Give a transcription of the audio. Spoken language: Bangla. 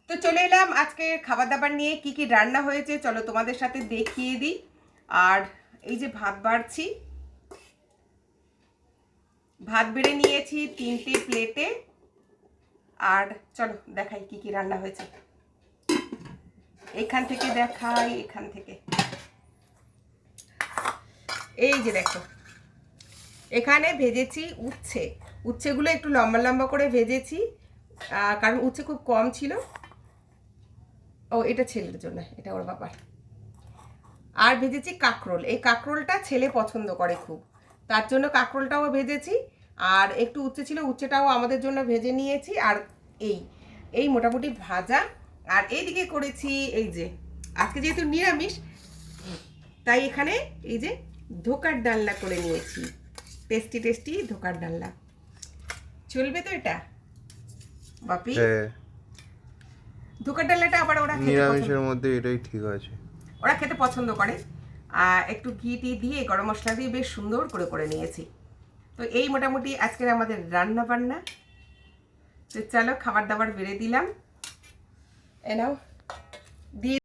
তো চলে এলাম আজকে খাবার দাবার নিয়ে। কি কি রান্না হয়েছে চলো তোমাদের সাথে দেখিয়ে দিই। আর এই যে ভাত বাড়ছি, ভাত বেড়ে নিয়েছি 3টে প্লেটে। আর চলো দেখাই কি কি রান্না হয়েছে। এখান থেকে দেখাই, এখান থেকে এই যে দেখো, এখানে ভেজেছি উচ্ছে। উচ্ছেগুলো একটু লম্বা লম্বা করে ভেজেছি, কারণ উচ্ছে খুব কম ছিল। ও এটা ছেলের জন্য, এটা ওর বাবার। আর ভেজেছি কাঁকরোল। এই কাঁকরোলটা ছেলে পছন্দ করে খুব, তার জন্য কাঁকরোলটাও ভেজেছি। আর একটু উচ্ছে ছিল, উচ্ছেটাও আমাদের জন্য ভেজে নিয়েছি। আর এই এই মোটামুটি ভাজা। আর এইদিকে করেছি এই যে, আজকে যেহেতু নিরামিষ তাই এখানে এই যে ধোকার ডালনা করে নিয়েছি। টেস্টি টেস্টি ধোকার ডালনা। চলবে তো এটা বাপি? ধোকার ডালনাটা আবার ওরা নিরামিষের মধ্যে এটাই ঠিক আছে, ওরা খেতে পছন্দ করে। একটু ঘি টি দিয়ে গরম মশলা দিয়ে বেশ সুন্দর করে করে নিয়েছি। তো এই মোটামুটি আজকের আমাদের রান্না বান্না। তো চলো খাবার দাবার বেড়ে দিলাম, এনাও দিয়ে